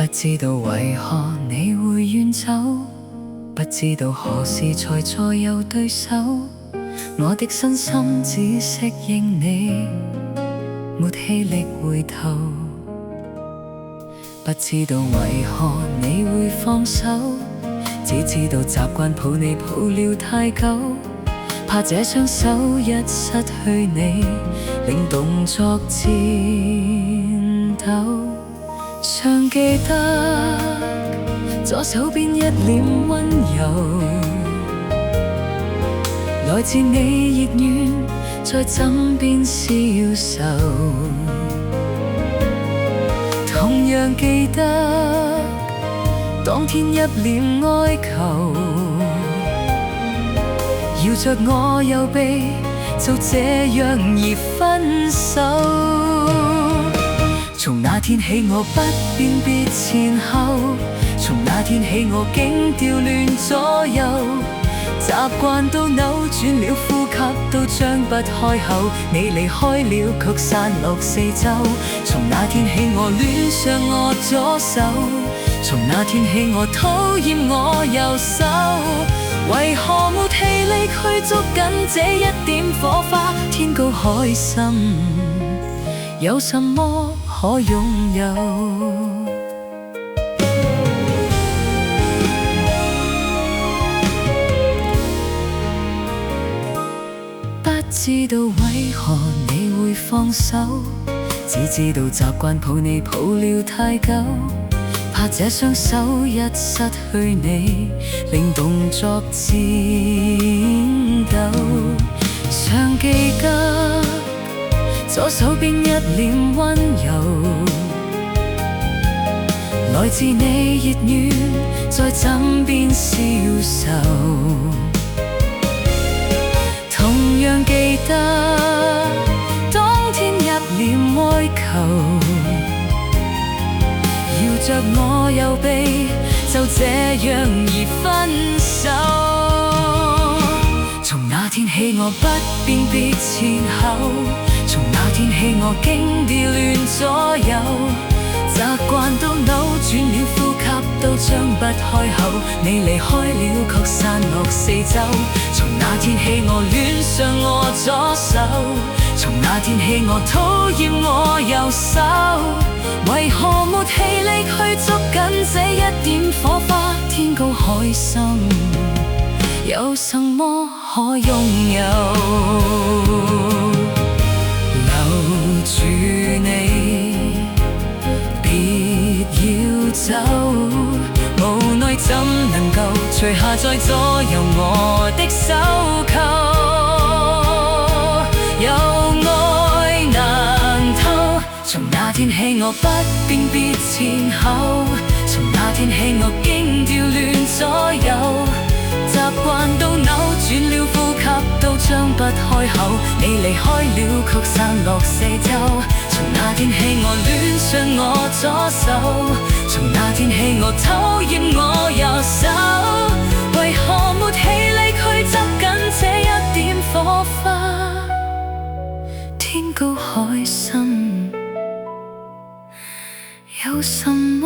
知道為何你會遠走，不知道何時才再有對手。我的身心只適應你，沒氣力回頭。不知道為何你會放手，只知道習慣抱你抱了太久，怕這雙手一失去你，令動作顫抖。尚記得左手邊一臉溫柔，來自你熱暖在枕邊消愁。同樣記得當天一臉哀求，搖着我右臂就這樣而分手。從那天起我不辨別前後，從那天起我竟調亂左右，習慣到扭轉了，呼吸都張不開口。你離開了卻散落四周，從那天起我戀上我左手，從那天起我討厭我右手。為何沒氣力去捉緊這一點火花？天高海深，有什麼可擁有？不知道為何你會放手，只知道習慣抱你抱了太久，怕這雙手一失去你，令動作顫抖。尚記得左手邊一臉溫柔，來自你熱暖在枕邊消愁。同樣記得當天一臉哀求，搖着我右臂就這樣而分手。從那天起我不辨別前後，從那天起我竟調亂左右，習慣都扭轉了，呼吸都張不開口。你離開了卻散落四周，從那天起我戀上我左手，從那天起我討厭我右手。為何沒氣力去捉緊這一點火花？天高海深，有什麼可擁有？留住你，別要走，無奈怎能夠除下再左右我的手銬？有愛難偷，從那天起我不辨別前後，從那天起我竟調亂左右，習慣都扭轉了，呼吸都張不開口。你離開了卻散落四周，從那天起我戀上我左手，從那天起我討厭我右手。為何沒氣力去執緊這一點火花？天高海深，有什麼